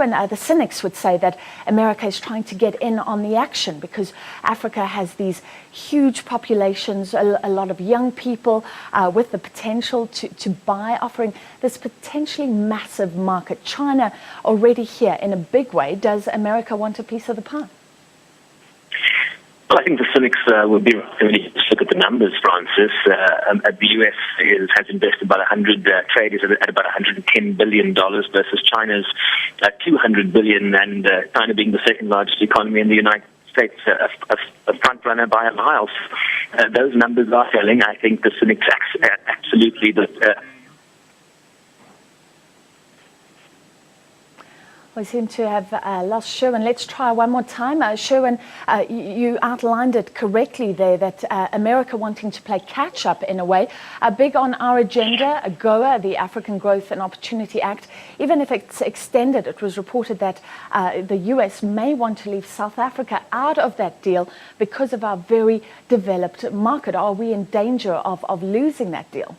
Sherwin, the cynics would say that America is trying to get in on the action because Africa has these huge populations, a lot of young people with the potential to buy, offering this potentially massive market. China already here in a big way. Does America want a piece of the pie? Well, I think the cynics would be right when you just look at the numbers, Francis. The U.S. has invested about 100 traders at about $110 billion versus China's $200 billion, and China being the second largest economy in the United States, a front runner by a mile. Those numbers are telling. I think the cynics absolutely We seem to have lost Sherwin. Let's try one more time. Sherwin, you outlined it correctly there, that America wanting to play catch-up in a way. Big on our agenda, AGOA, the African Growth and Opportunity Act. Even if it's extended, it was reported that the U.S. may want to leave South Africa out of that deal because of our very developed market. Are we in danger of losing that deal?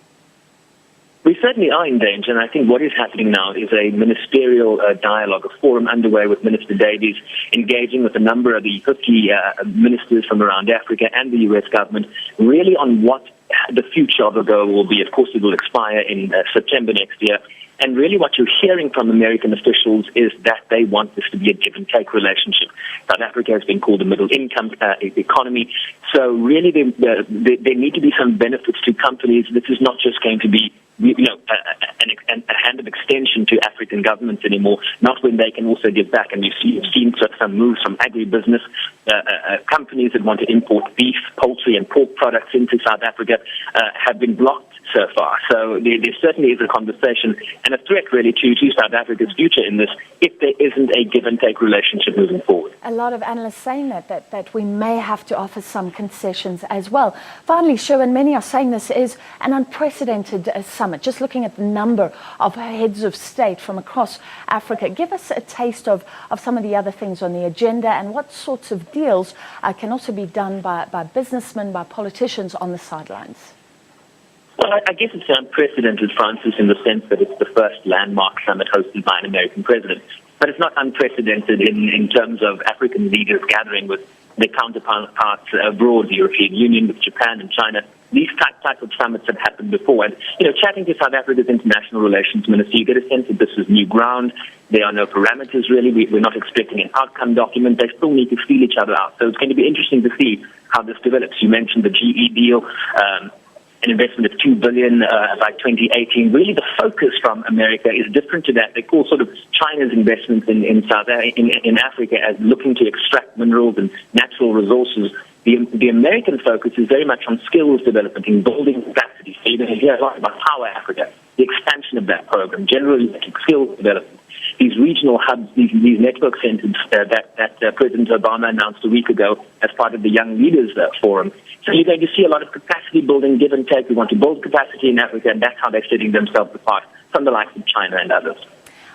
We certainly are in danger, and I think what is happening now is a ministerial dialogue, a forum underway with Minister Davies, engaging with a number of the 50 ministers from around Africa and the U.S. government, really on what the future of AGOA will be. Of course, it will expire in September next year. And really what you're hearing from American officials is that they want this to be a give-and-take relationship. South Africa has been called a middle-income economy. So really there need to be some benefits to companies. This is not just going to be a hand of extension to African governments anymore, not when they can also give back. And you've seen some moves from agribusiness companies that want to import beef, poultry, and pork products into South Africa have been blocked so far. So there certainly is a conversation and a threat really to South Africa's future in this if there isn't a give-and-take relationship moving forward. A lot of analysts saying that we may have to offer some concessions as well. Finally, Sherwin, many are saying this is an unprecedented summit. Just looking at the number of heads of state from across Africa, give us a taste of some of the other things on the agenda and what sorts of deals can also be done by businessmen, by politicians on the sidelines. Well, I guess it's unprecedented, Francis, in the sense that it's the first landmark summit hosted by an American president. But it's not unprecedented in terms of African leaders gathering with their counterparts abroad, the European Union, with Japan and China. These type of summits have happened before. And, chatting to South Africa's international relations minister, you get a sense that this is new ground. There are no parameters, really. We're not expecting an outcome document. They still need to feel each other out. So it's going to be interesting to see how this develops. You mentioned the GE deal. An investment of $2 billion by 2018. Really, the focus from America is different to that. They call sort of China's investments in Africa as looking to extract minerals and natural resources. The American focus is very much on skills development and building capacity. So you're going to hear a lot about Power Africa, the expansion of that program, generally skills development. These regional hubs, these network centers that President Obama announced a week ago as part of the Young Leaders Forum. So you're going to see a lot of capacity building, give and take. We want to build capacity in Africa, and that's how they're setting themselves apart from the likes of China and others.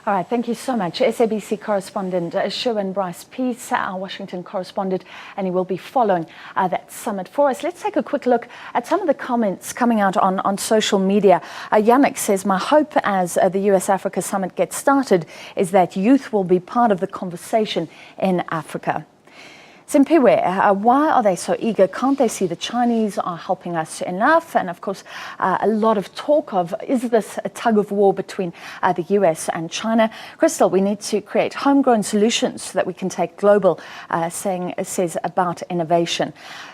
All right, thank you so much. SABC correspondent Sherwin Bryce-Peace, our Washington correspondent, and he will be following that summit for us. Let's take a quick look at some of the comments coming out on social media. Yannick says, my hope as the US-Africa summit gets started is that youth will be part of the conversation in Africa. Simpiwe, why are they so eager? Can't they see the Chinese are helping us enough? And of course, a lot of talk of, is this a tug of war between the US and China? Crystal, we need to create homegrown solutions so that we can take global, says about innovation.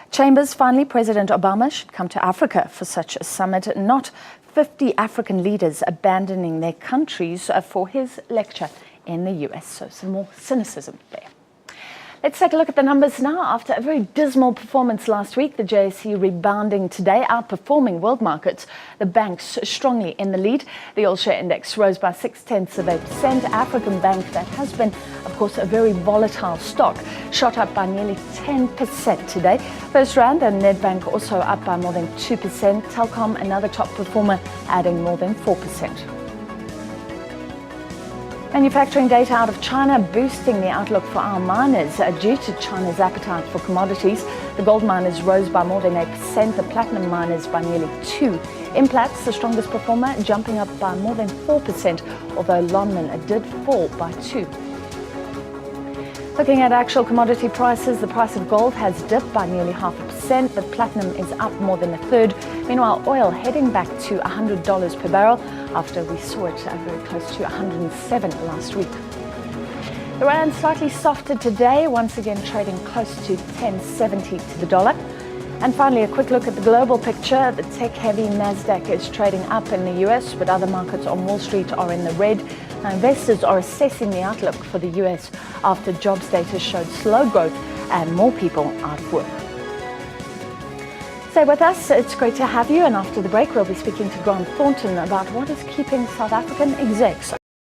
Chambers, finally, President Obama should come to Africa for such a summit, not 50 African leaders abandoning their countries for his lecture in the US. So some more cynicism there. Let's take a look at the numbers now. After a very dismal performance last week, the JSE rebounding today, outperforming world markets. The banks strongly in the lead. The all-share index rose by 0.6%. African Bank, that has been, of course, a very volatile stock, shot up by nearly 10% today. First Rand and Nedbank also up by more than 2%. Telkom, another top performer, adding more than 4%. Manufacturing data out of China boosting the outlook for our miners due to China's appetite for commodities. The gold miners rose by more than 8%, the platinum miners by nearly 2%. Implats, the strongest performer, jumping up by more than 4%, although Lonmin did fall by 2%. Looking at actual commodity prices, the price of gold has dipped by nearly 0.5%, but platinum is up more than a third. Meanwhile, oil heading back to $100 per barrel after we saw it very close to 107 last week. The rand slightly softer today, once again trading close to 10.70 to the dollar. And finally, a quick look at the global picture. The tech-heavy Nasdaq is trading up in the US, but other markets on Wall Street are in the red. Now, investors are assessing the outlook for the US after jobs data showed slow growth and more people out of work. Stay with us. It's great to have you. And after the break, we'll be speaking to Grant Thornton about what is keeping South African execs